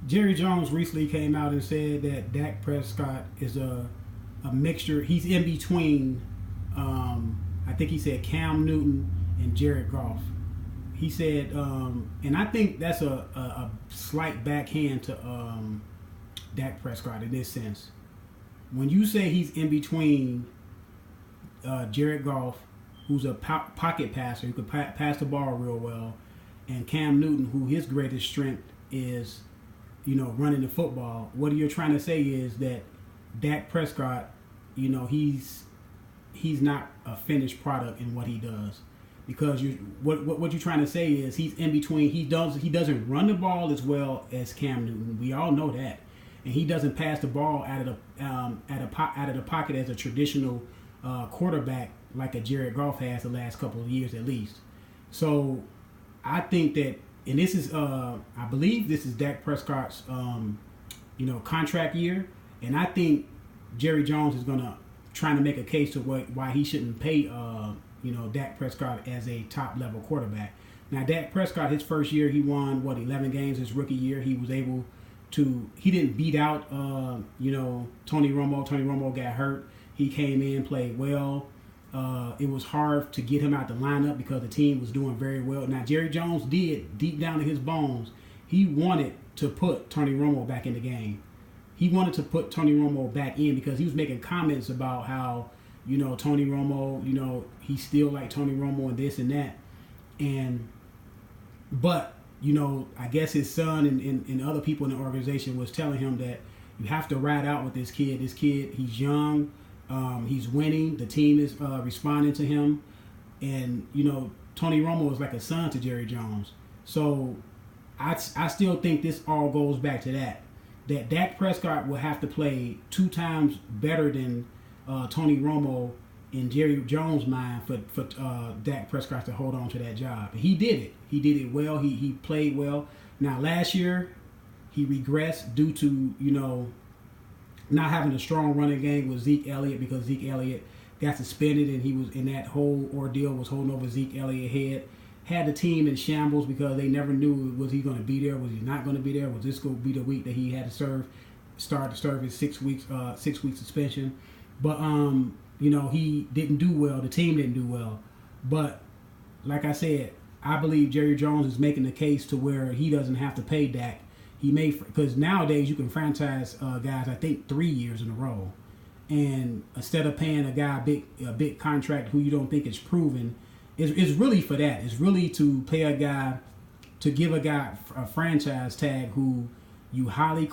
Jerry Jones recently came out and said that Dak Prescott is a mixture. He's in between. I think he said Cam Newton and Jared Goff. He said, and I think that's a slight backhand to Dak Prescott in this sense. When you say he's in between Jared Goff, who's a pocket passer who could pass the ball real well, and Cam Newton, who his greatest strength is, running the football. What you're trying to say is that Dak Prescott, he's not a finished product in what he does. Because what you're trying to say is he's in between. He doesn't run the ball as well as Cam Newton. We all know that, and he doesn't pass the ball out of the pocket as a traditional quarterback like a Jared Goff has the last couple of years at least. So I think that, and this is I believe this is Dak Prescott's contract year, and I think Jerry Jones is trying to make a case to why he shouldn't pay Dak Prescott as a top level quarterback. Now Dak Prescott, his first year, he won 11 games. His rookie year, he was able to. He didn't beat out Tony Romo. Tony Romo got hurt. He came in, played well. It was hard to get him out the lineup because the team was doing very well. Now Jerry Jones did, deep down in his bones, he wanted to put Tony Romo back in the game. He wanted to put Tony Romo back in because he was making comments about how Tony Romo, he still like Tony Romo and this and that. But I guess his son and other people in the organization was telling him that you have to ride out with this kid. This kid, he's young, he's winning. The team is responding to him. And, Tony Romo is like a son to Jerry Jones. So I still think this all goes back to that Dak Prescott will have to play 2 times better than Tony Romo in Jerry Jones' mind for Dak Prescott to hold on to that job. He did it. He did it well. He played well. Now last year he regressed due to not having a strong running game with Zeke Elliott because Zeke Elliott got suspended and he was in that whole ordeal was holding over Zeke Elliott's head. Had the team in shambles because they never knew, was he going to be there, was he not going to be there, was this going to be the week that he had to start to serve his 6 week suspension. But he didn't do well. The team didn't do well. But like I said, I believe Jerry Jones is making the case to where he doesn't have to pay Dak. Because nowadays you can franchise guys, I think 3 years in a row, and instead of paying a guy a big contract who you don't think is proven, it's really for that. It's really to pay a guy, to give a guy a franchise tag who you highly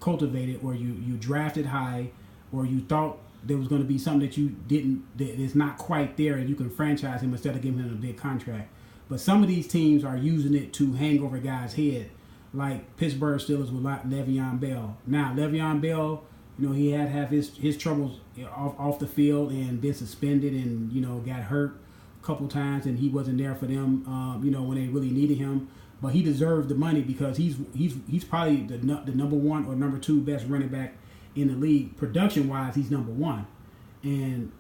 cultivated, or you drafted high, or you thought there was going to be something that you didn't, that is not quite there, and you can franchise him instead of giving him a big contract. But some of these teams are using it to hang over a guy's head, like Pittsburgh Steelers with Le'Veon Bell. Now Le'Veon Bell, he had his troubles off the field and been suspended and got hurt a couple times, and he wasn't there for them when they really needed him. But he deserved the money because he's probably the number 1 or number 2 best running back in the league. Production wise, he's number 1, and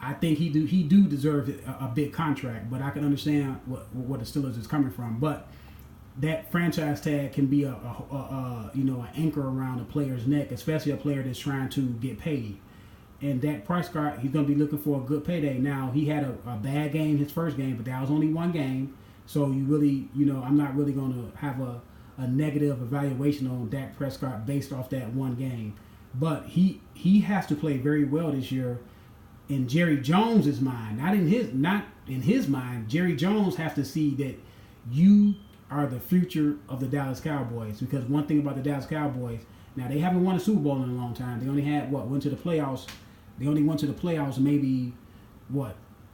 I think he do deserve a big contract. But I can understand what the Steelers is coming from. But that franchise tag can be an anchor around a player's neck, especially a player that's trying to get paid. And Dak Prescott, he's going to be looking for a good payday. Now, he had a bad game his first game, but that was only 1 game. So you really, I'm not really going to have a negative evaluation on Dak Prescott based off that 1 game. But he has to play very well this year in Jerry Jones's mind, not in his mind. Jerry Jones has to see that you are the future of the Dallas Cowboys. Because one thing about the Dallas Cowboys, now they haven't won a Super Bowl in a long time. They only went to the playoffs. They only went to the playoffs maybe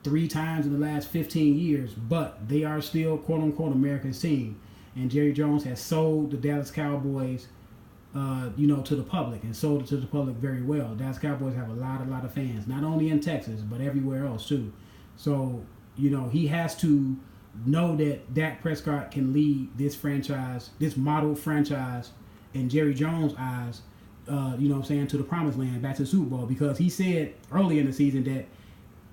3 times in the last 15 years. But they are still quote unquote America's team. And Jerry Jones has sold the Dallas Cowboys to the public, and sold it to the public very well. Dallas Cowboys have a lot of fans, not only in Texas, but everywhere else too. So, he has to know that Dak Prescott can lead this franchise, this model franchise, in Jerry Jones' eyes, to the promised land, back to the Super Bowl. Because he said early in the season that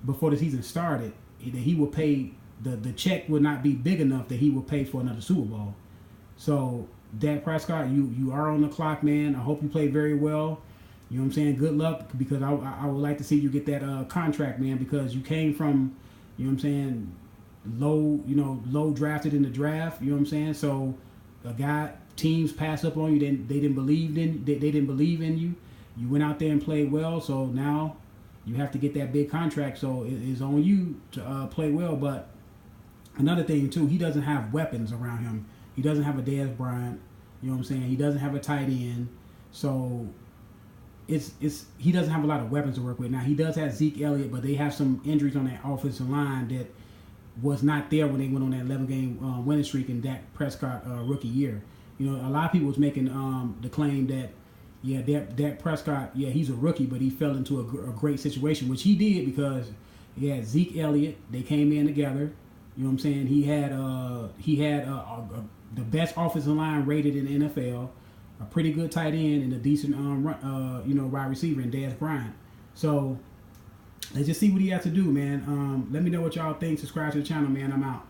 before the season started, that he would pay, the check would not be big enough that he would pay for another Super Bowl. So Dak Prescott, you are on the clock, man. I hope you play very well. You know what I'm saying? Good luck, because I would like to see you get that contract, man, because you came from, you know what I'm saying, low drafted in the draft. You know what I'm saying? So a guy, teams pass up on you. They didn't believe in you. You went out there and played well. So now you have to get that big contract. So it's on you to play well. But another thing too, he doesn't have weapons around him. He doesn't have a Dez Bryant. You know what I'm saying? He doesn't have a tight end. So he doesn't have a lot of weapons to work with. Now he does have Zeke Elliott, but they have some injuries on that offensive line that was not there when they went on that 11-game winning streak in Dak Prescott rookie year. You know, a lot of people was making the claim that, yeah, Dak Prescott, yeah, he's a rookie, but he fell into a great situation, which he did, because he had Zeke Elliott. They came in together. You know what I'm saying? He had the best offensive line rated in the NFL, a pretty good tight end, and a decent wide receiver in Dez Bryant. So let's just see what he has to do, man. Let me know what y'all think. Subscribe to the channel, man. I'm out.